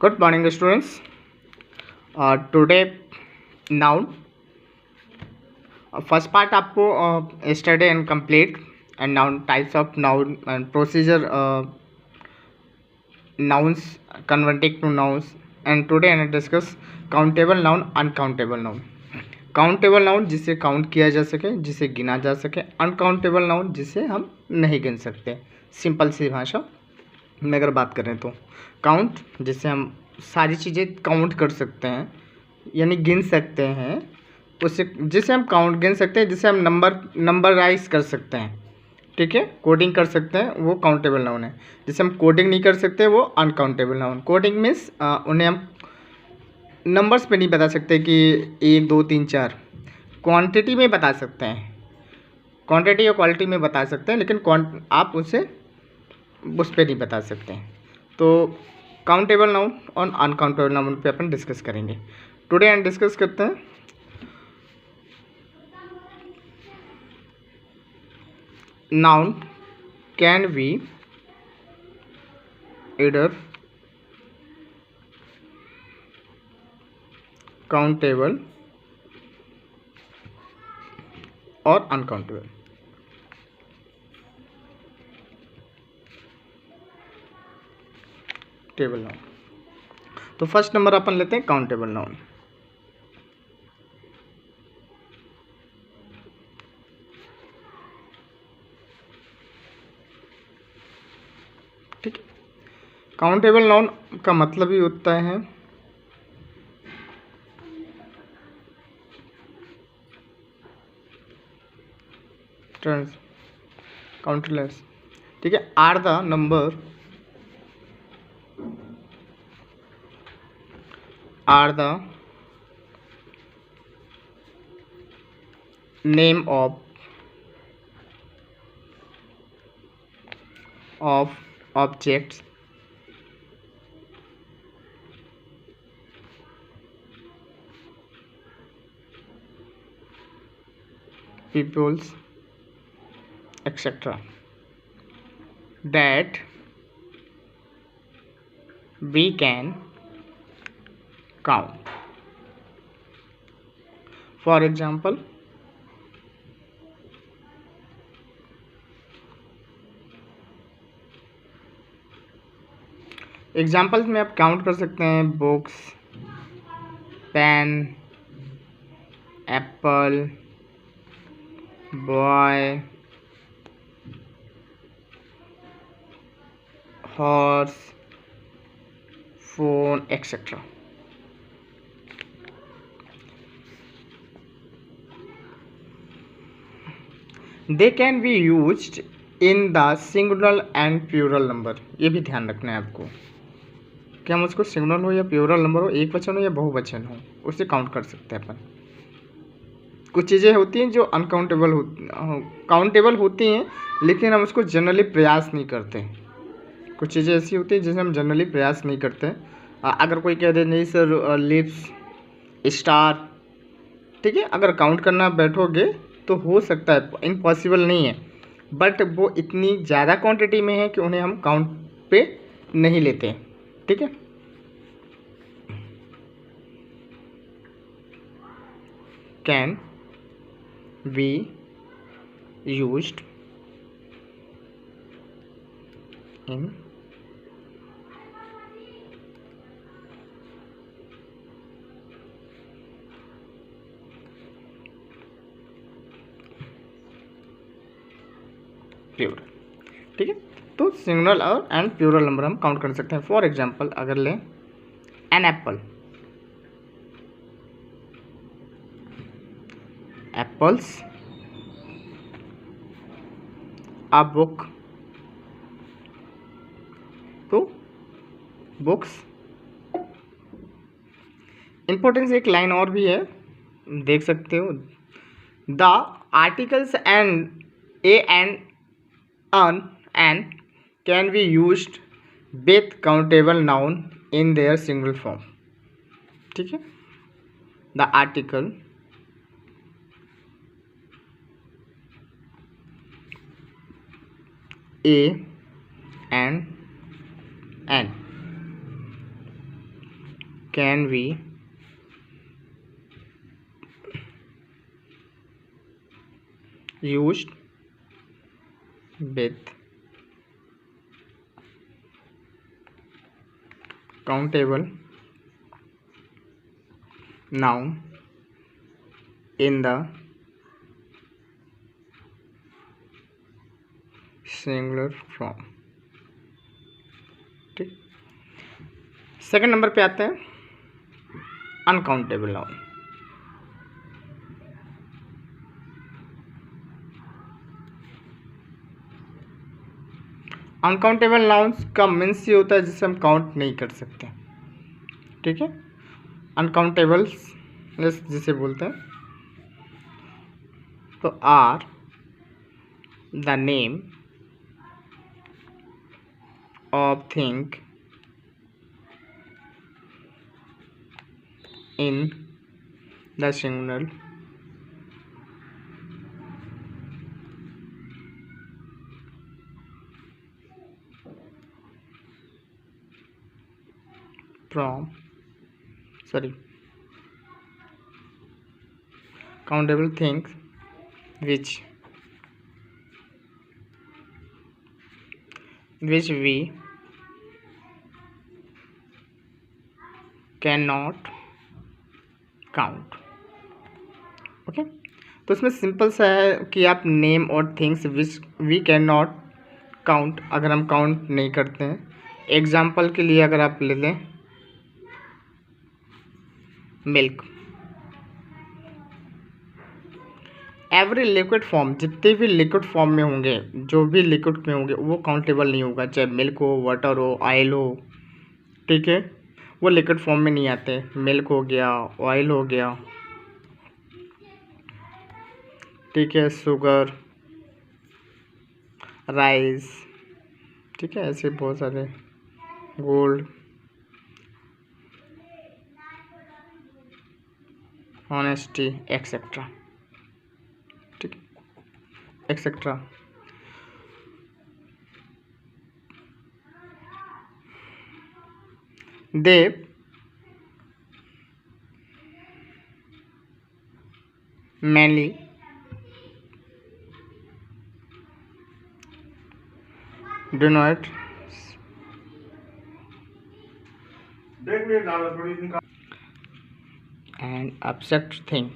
Good morning, students. Today, noun. First part आपको study and complete and noun types of noun and procedure nouns converting to nouns. And today I discuss countable noun, uncountable noun. Countable noun जिसे count किया जा सके, जिसे गिना जा सके. Uncountable noun जिसे हम नहीं गिन सकते. सिंपल सी भाषा में अगर बात करें तो काउंट जिसे हम सारी चीज़ें काउंट कर सकते हैं यानी गिन सकते हैं, उसे जिसे हम काउंट गिन सकते हैं, जिसे हम नंबराइज कर सकते हैं. ठीक है, कोडिंग कर सकते हैं, वो काउंटेबल नाउन है. जिसे हम कोडिंग नहीं कर सकते वो अनकाउंटेबल नाउन. कोडिंग मीन्स उन्हें हम नंबर्स पे नहीं बता सकते कि 1 2 3 4. क्वांटिटी में बता सकते हैं, क्वांटिटी और क्वालिटी में बता सकते हैं, लेकिन आप उसे उस पर नहीं बता सकते हैं. तो काउंटेबल नाउन और अनकाउंटेबल नाउन पे अपन डिस्कस करेंगे. टुडे हम डिस्कस करते हैं नाउन कैन बी इधर काउंटेबल और अनकाउंटेबल. Table noun. तो फर्स्ट नंबर अपन लेते हैं काउंटेबल नाउन. ठीक है, काउंटेबल नाउन का मतलब ही होता है काउंटलेस. ठीक है, are the number are the name of objects peoples etc that we can count. For example, examples में आप काउंट कर सकते हैं books, pen, apple, boy, horse, phone etcetera. They can be used in the singular and plural number. ये भी ध्यान रखना है आपको कि हम उसको सिंगुलर हो या प्लूरल नंबर हो, एक वचन हो या बहुवचन हो, उसे काउंट कर सकते हैं अपन. कुछ चीज़ें होती हैं जो अनकाउंटेबल काउंटेबल होती हैं, लेकिन हम उसको जनरली प्रयास नहीं करते. कुछ चीज़ें ऐसी होती हैं जिसे हम जनरली प्रयास नहीं करते. अगर कोई कह दे नहीं सर लिप्स स्टार, ठीक है, अगर काउंट करना बैठोगे तो हो सकता है, इम्पॉसिबल नहीं है, बट वो इतनी ज़्यादा क्वांटिटी में है कि उन्हें हम काउंट पे नहीं लेते. ठीक है, can be used in plural. ठीक है, तो सिंगुलर और एंड प्लूरल नंबर हम काउंट कर सकते हैं. फॉर एग्जांपल अगर लें an apple, apples, a book, तो बुक्स. इंपॉर्टेंस एक लाइन और भी है, देख सकते हो. The articles and a and an and can be used with countable noun in their single form. ठीक है, the article a and an can be used with countable noun in the singular form। ठीक, second number पे आते हैं uncountable noun. Uncountable nouns का means ये होता है जिसे हम काउंट नहीं कर सकते। ठीक है, अनकाउंटेबल्स जिसे बोलते हैं। तो are the name of thing in the singular countable things which we cannot count। Okay, तो इसमें सिंपल सा है कि आप नेम और things which we can not count, अगर हम काउंट नहीं करते हैं। एग्जाम्पल के लिए अगर आप ले लें मिल्क, एवरी लिक्विड फॉर्म, जितने भी लिक्विड फॉर्म में होंगे, जो भी लिक्विड में होंगे वो काउंटेबल नहीं होगा, चाहे मिल्क हो, वाटर हो, ऑयल हो। ठीक है, वो लिक्विड फॉर्म में नहीं आते। मिल्क हो गया, ऑयल हो गया, ठीक है, शुगर, राइस, ठीक है, ऐसे बहुत सारे, गोल्ड, ऑनेस्टी, एक्सेट्रा। ठीक है, etcetera. They mainly do not and abstract thing।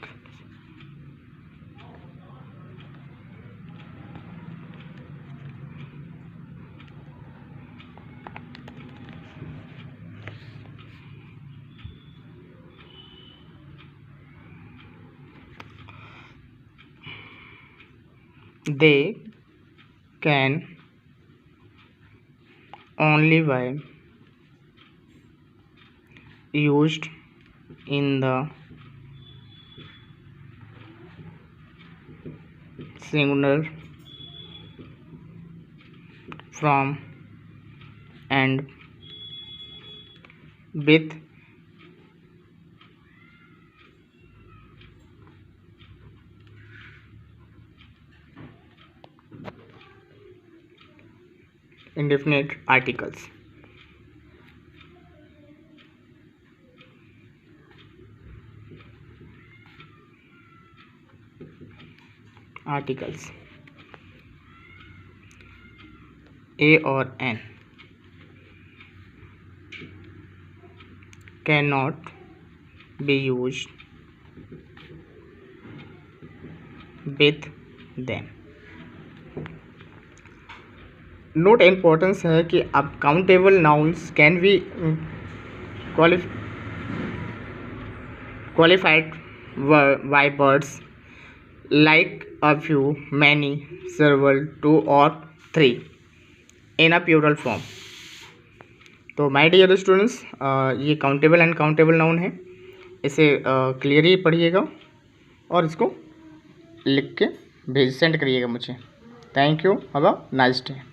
They can only be used in the singular form and with indefinite articles। Articles A और an can not be use with them. Note importance है कि अब countable nouns can be qualified by words like a few, many, several, two or three in a plural form। तो my dear students, ये countable and countable noun है, इसे clearly पढ़िएगा और इसको लिख के सेंड करिएगा मुझे। Thank you, have a nice day.